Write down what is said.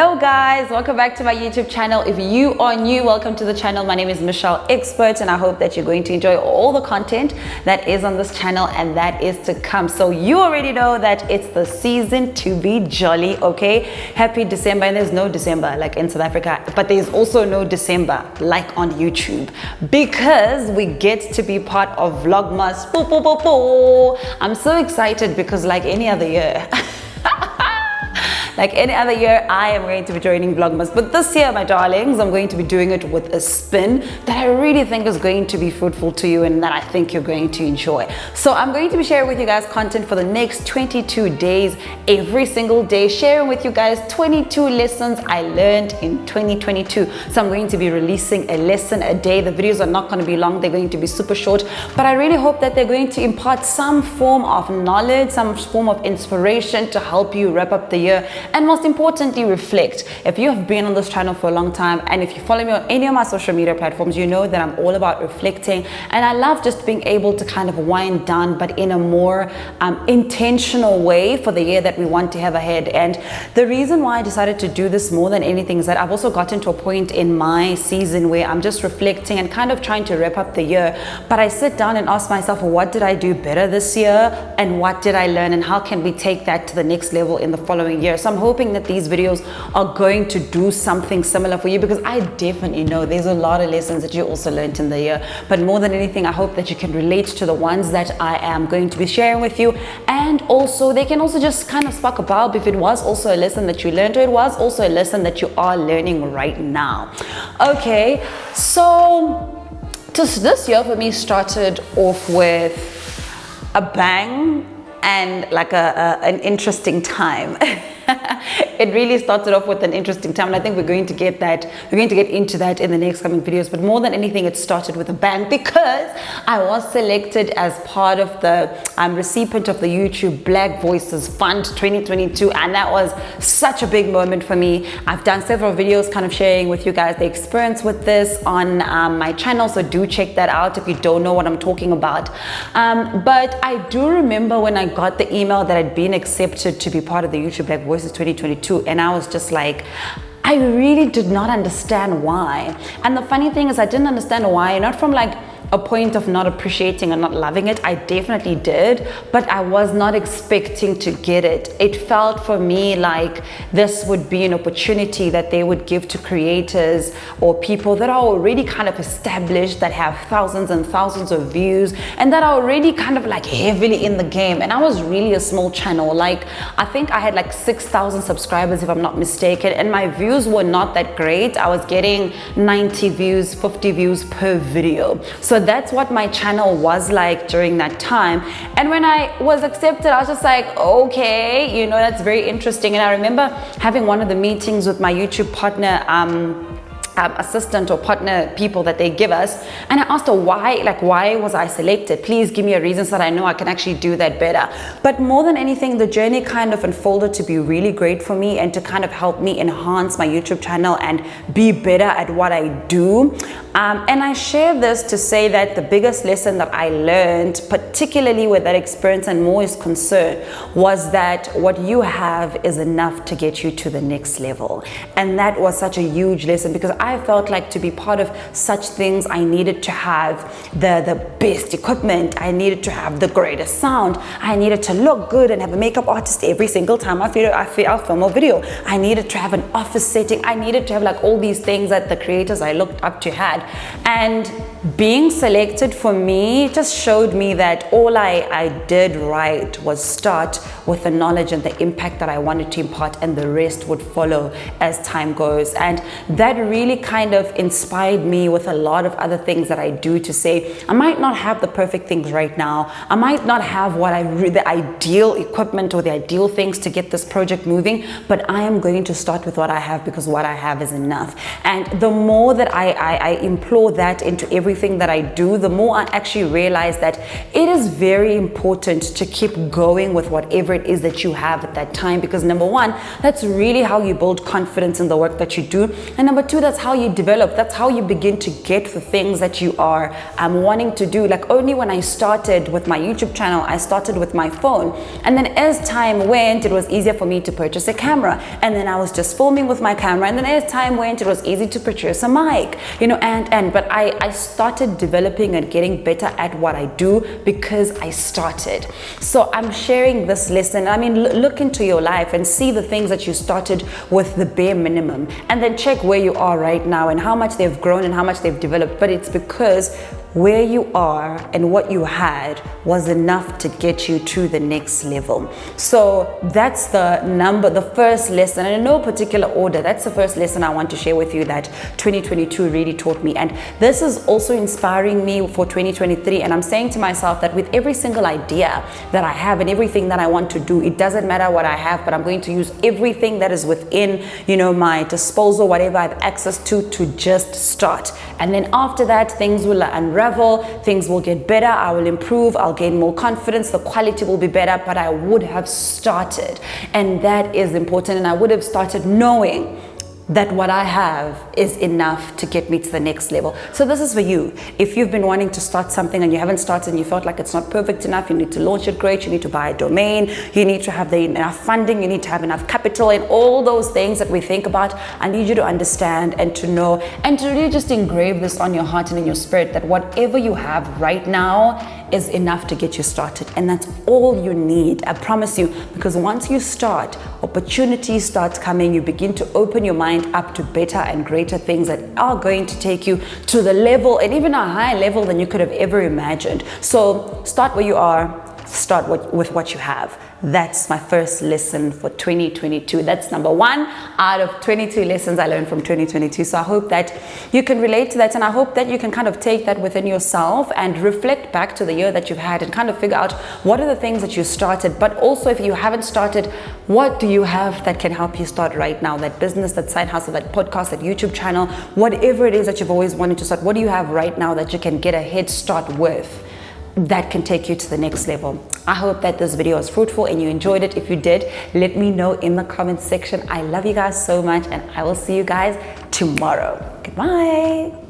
Hello guys, welcome back to my YouTube channel. If you are new, welcome to the channel. My name is Michelle Expert and I hope that you're going to enjoy all the content that is on this channel and that is to come. So you already know that it's the season to be jolly, okay? Happy December. And there's no December like in South Africa, but there's also no December like on YouTube because we get to be part of Vlogmas. I'm so excited because like any other year like any other year, I am going to be joining Vlogmas. But this year, my darlings, I'm going to be doing it with a spin that I really think is going to be fruitful to you and that I think you're going to enjoy. So I'm going to be sharing with you guys content for the next 22 days, every single day, sharing with you guys 22 lessons I learned in 2022. So I'm going to be releasing a lesson a day. The videos are not going to be long. They're going to be super short, but I really hope that they're going to impart some form of knowledge, some form of inspiration to help you wrap up the year. And most importantly, reflect. If you have been on this channel for a long time and if you follow me on any of my social media platforms, you know that I'm all about reflecting and I love just being able to kind of wind down but in a more intentional way for the year that we want to have ahead. And the reason why I decided to do this more than anything is that I've also gotten to a point in my season where I'm just reflecting and kind of trying to wrap up the year, but I sit down and ask myself, what did I do better this year and what did I learn and how can we take that to the next level in the following year? So I'm hoping that these videos are going to do something similar for you because I definitely know there's a lot of lessons that you also learned in the year, but more than anything I hope that you can relate to the ones that I am going to be sharing with you, and also they can also just kind of spark a bulb if it was also a lesson that you learned or it was also a lesson that you are learning right now. Okay, so just this year for me started off with a bang and like an interesting time. It really started off with an interesting time and I think we're going to get into that in the next coming videos, but more than anything it started with a bang because I was selected as part of the recipient of the YouTube Black Voices Fund 2022 and that was such a big moment for me. I've done several videos kind of sharing with you guys the experience with this on my channel, so do check that out if you don't know what I'm talking about. But I do remember when I got the email that I'd been accepted to be part of the YouTube Black Voices 2022 and I was just like, I really did not understand why. And the funny thing is I didn't understand why, not from like a point of not appreciating and not loving it. I definitely did, but I was not expecting to get it. It felt for me like this would be an opportunity that they would give to creators or people that are already kind of established, that have thousands and thousands of views and that are already kind of like heavily in the game. And I was really a small channel. Like I think I had like 6,000 subscribers if I'm not mistaken, and my views were not that great. I was getting 90 views, 50 views per video. So that's what my channel was like during that time. And when I was accepted, I was just like, okay, you know, that's very interesting. And I remember having one of the meetings with my YouTube partner, assistant or partner people that they give us, and I asked her why was I selected? Please give me a reason so that I know I can actually do that better. But more than anything, the journey kind of unfolded to be really great for me and to kind of help me enhance my YouTube channel and be better at what I do. And I share this to say that the biggest lesson that I learned, particularly with that experience and more is concerned, was that what you have is enough to get you to the next level. And that was such a huge lesson because I felt like to be part of such things, I needed to have the best equipment. I needed to have the greatest sound. I needed to look good and have a makeup artist every single time I film a video. I needed to have an office setting. I needed to have like all these things that the creators I looked up to had. And being selected for me just showed me that all I did right was start with the knowledge and the impact that I wanted to impart, and the rest would follow as time goes. And that really kind of inspired me with a lot of other things that I do, to say I might not have the perfect things right now. I might not have the ideal equipment or the ideal things to get this project moving, but I am going to start with what I have because what I have is enough. And the more that I implore that into everything that I do, the more I actually realize that it is very important to keep going with whatever it is that you have at that time, because number one, that's really how you build confidence in the work that you do, and number two, that's how you develop. That's how you begin to get the things that you are wanting to do. Like only when I started with my YouTube channel, I started with my phone, and then as time went, it was easier for me to purchase a camera, and then I was just filming with my camera, and then as time went, it was easy to purchase a mic, you know, but I started developing and getting better at what I do because I started. So I'm sharing this lesson. I mean, look into your life and see the things that you started with the bare minimum, and then check where you are right now and how much they've grown and how much they've developed. But it's because where you are and what you had was enough to get you to the next level. So that's the first lesson, and in no particular order, that's the first lesson I want to share with you that 2022 really taught me. And this is also inspiring me for 2023. And I'm saying to myself that with every single idea that I have and everything that I want to do, it doesn't matter what I have, but I'm going to use everything that is within, you know, my disposal, whatever I have access to just start. And then after that, things will unravel, things will get better, I will improve, I'll gain more confidence, the quality will be better, but I would have started. And that is important. And I would have started knowing that what I have is enough to get me to the next level. So this is for you. If you've been wanting to start something and you haven't started and you felt like it's not perfect enough, you need to launch it great, you need to buy a domain, you need to have enough funding, you need to have enough capital, and all those things that we think about. I need you to understand and to know and to really just engrave this on your heart and in your spirit that whatever you have right now is enough to get you started. And that's all you need, I promise you, because once you start, opportunities start coming, you begin to open your mind up to better and greater things that are going to take you to the level and even a higher level than you could have ever imagined. So start where you are, start with what you have. That's my first lesson for 2022. That's number 1 out of 22 lessons I learned from 2022. So I hope that you can relate to that, and I hope that you can kind of take that within yourself and reflect back to the year that you've had and kind of figure out what are the things that you started, but also if you haven't started, what do you have that can help you start right now? That business, that side hustle, that podcast, that YouTube channel, whatever it is that you've always wanted to start, what do you have right now that you can get a head start with that can take you to the next level? I hope that this video was fruitful and you enjoyed it. If you did, let me know in the comment section. I love you guys so much, and I will see you guys tomorrow. Goodbye.